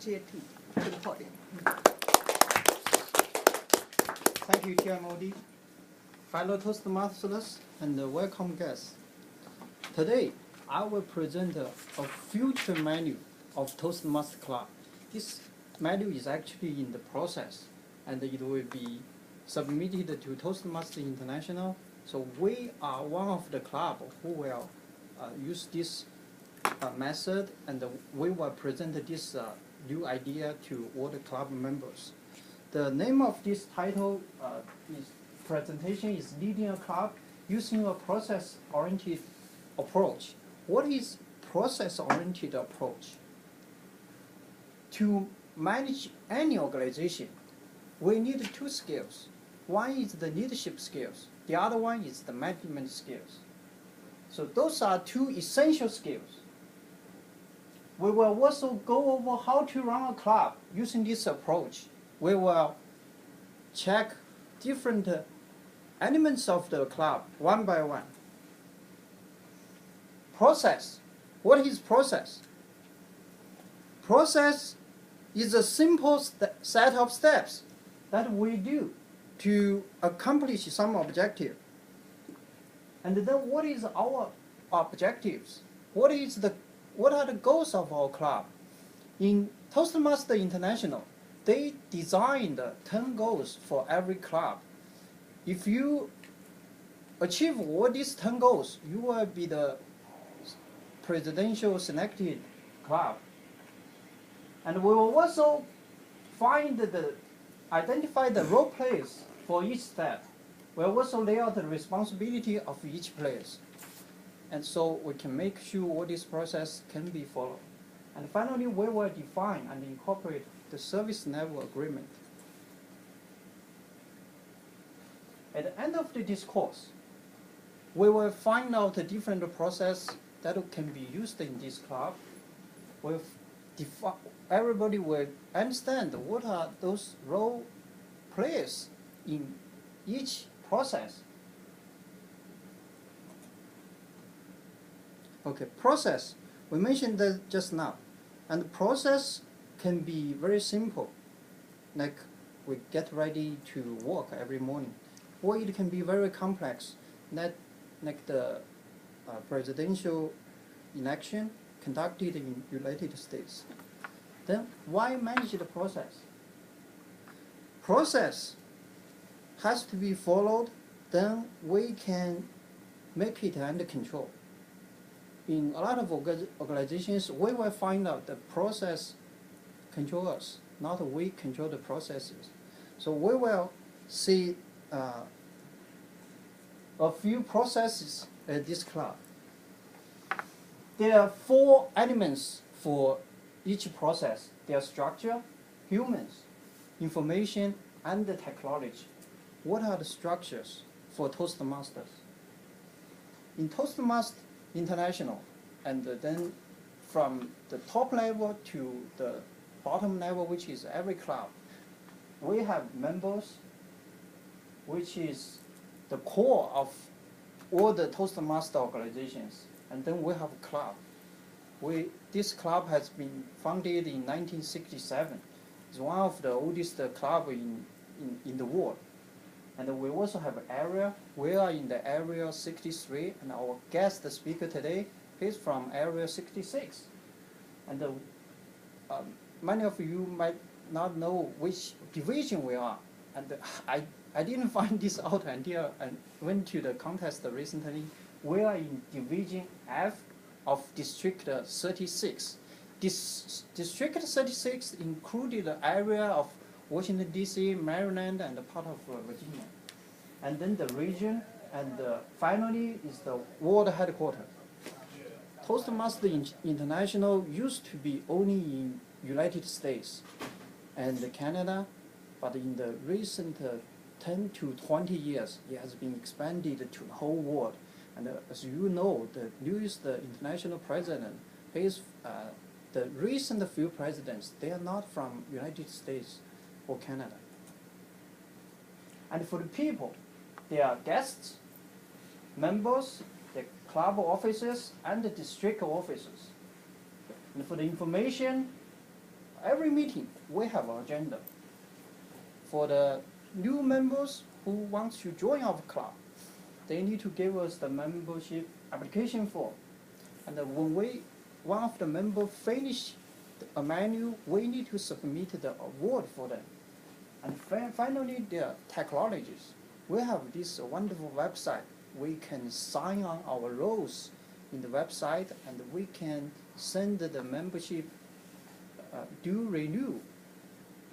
JT to the podium. Thank you, Chair Modi, fellow Toastmasters, and welcome guests. Today, I will present a future menu of Toastmasters Club. This menu is actually in the process, and it will be submitted to Toastmasters International. So we are one of the club who will use this method, and we will present this new idea to all the club members. The name of this title presentation is Leading a Club Using a Process-Oriented Approach. What is process-oriented approach? To manage any organization, we need two skills. One is the leadership skills. The other one is the management skills. So those are two essential skills. We will also go over how to run a club using this approach. We will check different elements of the club one by one. Process. What is process? Process is a simple set of steps that we do to accomplish some objective. And then what is our objectives? What are the goals of our club? In Toastmasters International, they designed 10 goals for every club. If you achieve all these 10 goals, you will be the presidential selected club. And we will also identify the role players for each step. We will also lay out the responsibility of each player. And so we can make sure all this process can be followed. And finally, we will define and incorporate the service level agreement. At the end of the discourse, we will find out the different process that can be used in this club. Everybody will understand what are those role players in each process. Okay, process. We mentioned that just now. And the process can be very simple, like we get ready to work every morning. Or it can be very complex, like the presidential election conducted in United States. Then why manage the process? Process has to be followed, then we can make it under control. In a lot of organizations, we will find out the process control us, not we control the processes. So we will see a few processes at this club. There are 4 elements for each process. Their structure, humans, information, and the technology. What are the structures for Toastmasters? In Toastmasters International, and then from the top level to the bottom level, which is every club, we have members, which is the core of all the Toastmaster organizations, and then we have a club. This club has been founded in 1967. It's one of the oldest clubs in the world. And we also have an area. We are in the area 63, and our guest speaker today is from area 66. And many of you might not know which division we are. And I didn't find this out until I went to the contest recently. We are in Division F of District 36. This District 36 included the area of Washington, D.C., Maryland, and a part of Virginia. And then the region, and finally is the world headquarters. Toastmasters International used to be only in United States and Canada, but in the recent 10 to 20 years, it has been expanded to the whole world. And as you know, the newest international president is the recent few presidents. They are not from United States or Canada. And for the people, they are guests, members, the club officers, and the district officers. And for the information, every every meeting, we have an agenda. For the new members who want to join our club, they need to give us the membership application form. And when one of the members finish a menu, we need to submit the award for them. And finally, the technologies. We have this wonderful website. We can sign on our roles in the website, and we can send the membership due renew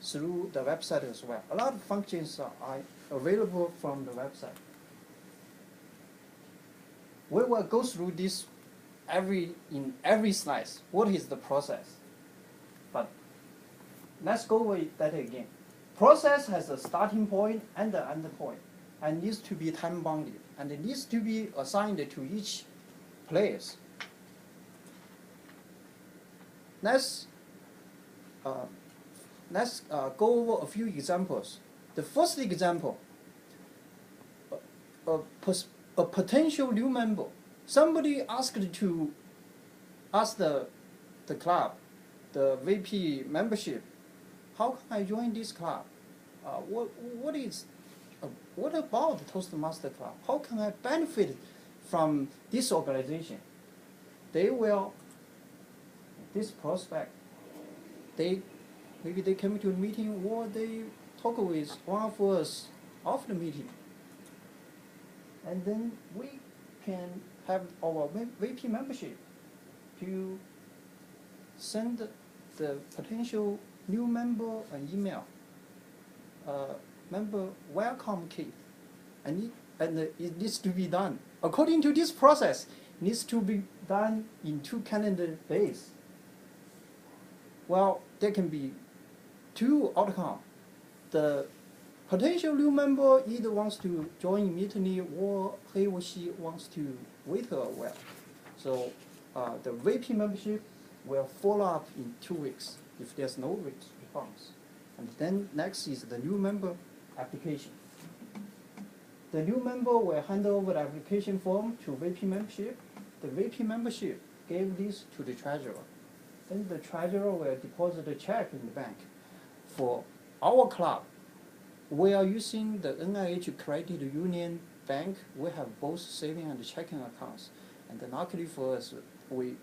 through the website as well. A lot of functions are available from the website. We will go through this in every slide. What is the process? But let's go over that again. Process has a starting point and an end point, and needs to be time bounded, and it needs to be assigned to each place. Let's go over a few examples. The first example, a potential new member. Somebody asked to ask the club, the VP membership, how can I join this club? What about the Toastmaster Club? How can I benefit from this organization? This prospect, maybe they come to a meeting, or they talk with one of us after the meeting. And then we can have our VP membership to send the potential new member an email, member welcome kit, and it needs to be done. According to this process, it needs to be done in 2 calendar days. Well, there can be 2 outcomes. The potential new member either wants to join immediately, or he or she wants to wait a while. So the VP membership will follow up in 2 weeks if there's no response. And then next is the new member application. The new member will hand over the application form to VP membership. The VP membership gave this to the treasurer. Then the treasurer will deposit a check in the bank. For our club, we are using the NIH Credit Union Bank. We have both saving and checking accounts. And luckily for us, we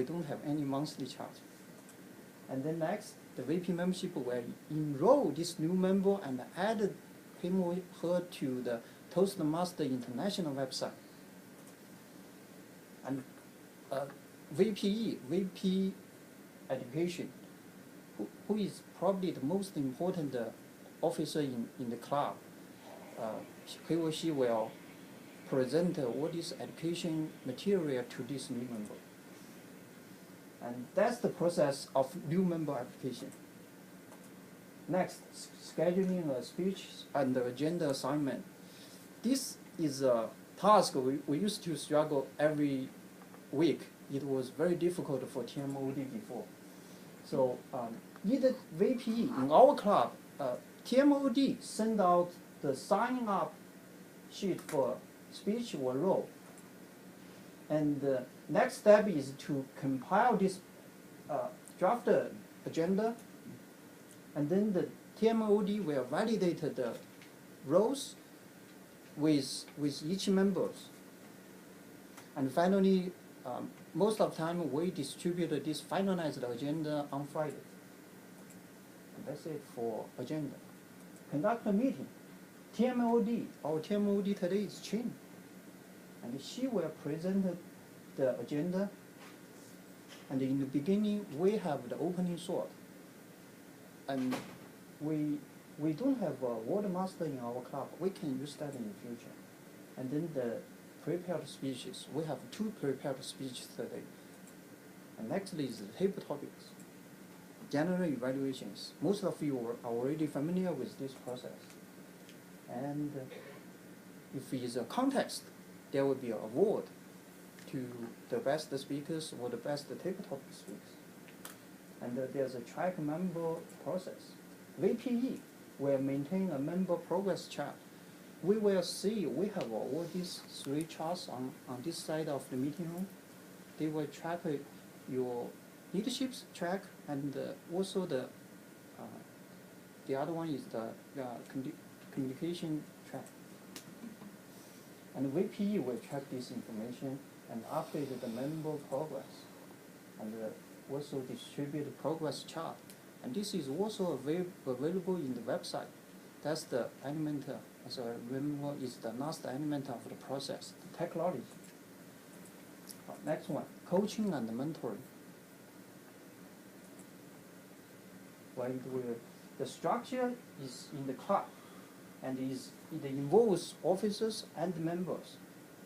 don't have any monthly charge. And then next, the VP membership will enroll this new member and add him or her to the Toastmaster International website. And VP education, who is probably the most important officer in the club. He or she will present all this education material to this new member. And that's the process of new member application. Next, scheduling a speech and the agenda assignment. This is a task we used to struggle every week. It was very difficult for TMOD before. So either VP in our club, TMOD send out the signing up sheet for speech or role. And the next step is to compile this draft agenda, and then the TMOD will validate the roles with each members. And finally, most of the time we distribute this finalized agenda on Friday. And that's it for agenda. Conduct a meeting. TMOD, our TMOD today is Chin. And she will present the agenda. And in the beginning, we have the opening thought. And we don't have a word master in our club. We can use that in the future. And then the prepared speeches. We have 2 prepared speeches today. And next is the table topics. General evaluations. Most of you are already familiar with this process. And if it is a contest, there will be an award to the best speakers or the best table topic speakers. And there's a track member process. VPE will maintain a member progress chart. We will see, we have all these 3 charts on this side of the meeting room. They will track your leadership track and also the The other one is the communication track. And the VP will track this information and update the member progress, and also distribute the progress chart. And this is also available in the website. That's the element, as I remember, is the last element of the process, the technology. Next one, coaching and mentoring. The structure is in the club, and it involves officers and members.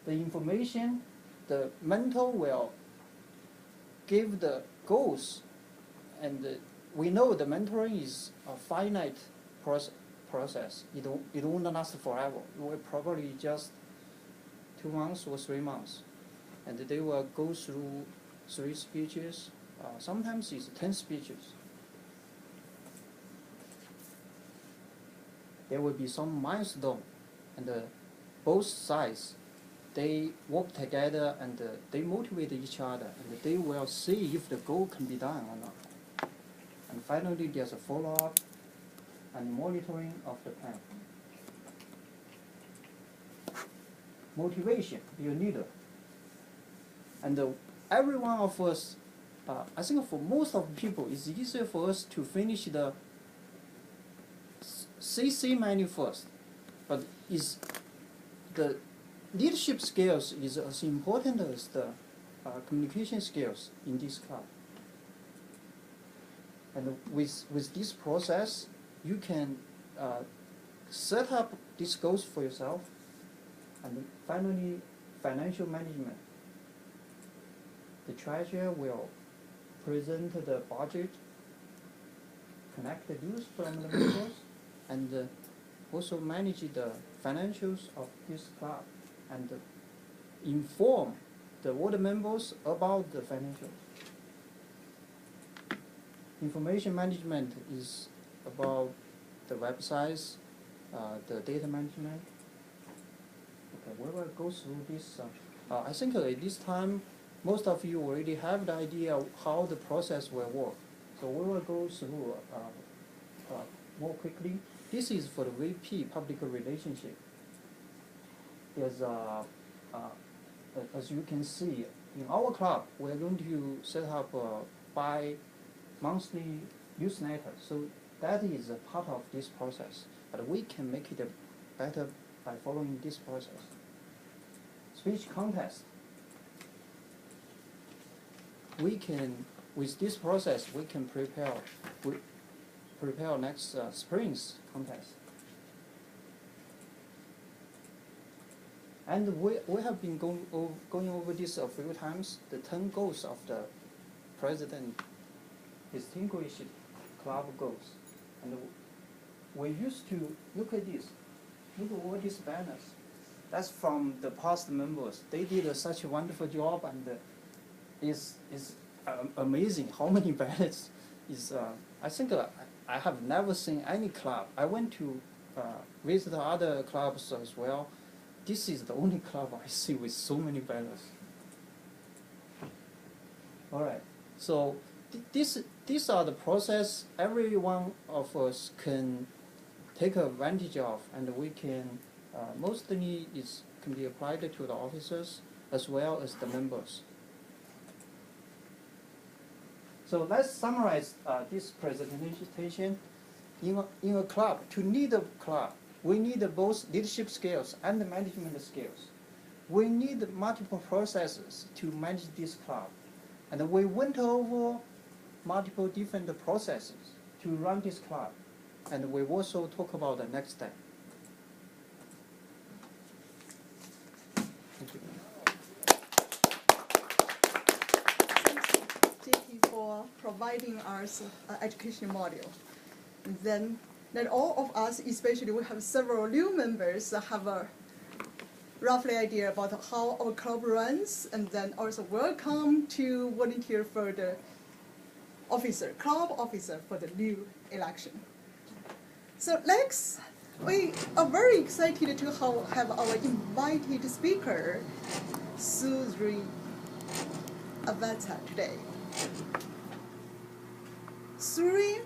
The information, the mentor will give the goals, and we know the mentoring is a finite process. It won't last forever. It will probably just 2 months or 3 months, and they will go through 3 speeches. Sometimes it's 10 speeches. There will be some milestone, and both sides, they work together and they motivate each other, and they will see if the goal can be done or not. And finally, there's a follow-up and monitoring of the plan. Motivation, be a leader. And every one of us, I think for most of the people, it's easier for us to finish the CC menu first, but is the leadership skills is as important as the communication skills in this club. And with this process, you can set up these goals for yourself. And finally, financial management. The treasurer will present the budget, connect the dues from the members, and also manage the financials of this club, and inform the ward members about the financials. Information management is about the websites, the data management. Okay, we will go through this. I think at this time, most of you already have the idea of how the process will work. So we will go through more quickly. This is for the VP, public relationship. There's as you can see, in our club, we're going to set up bi-monthly newsletter. So that is a part of this process. But we can make it better by following this process. Speech contest. We can, with this process, we can prepare next spring's contest. And we have been going over this a few times, the 10 goals of the president distinguished club goals. And we used to look at this. Look at all these banners. That's from the past members. They did such a wonderful job, and it's amazing how many banners is. I think I have never seen any club. I went to visit other clubs as well. This is the only club I see with so many banners. All right. So these are the process every one of us can take advantage of, and we can mostly can be applied to the officers as well as the members. So let's summarize this presentation. In a club, to lead a club, we need both leadership skills and management skills. We need multiple processes to manage this club. And we went over multiple different processes to run this club. And we also talk about the next step. Thank you. JP for providing us an education module. Then all of us, especially we have several new members, have a roughly idea about how our club runs, and then also welcome to volunteer for the club officer for the new election. So next, we are very excited to have our invited speaker, Suri Avata, today. Suri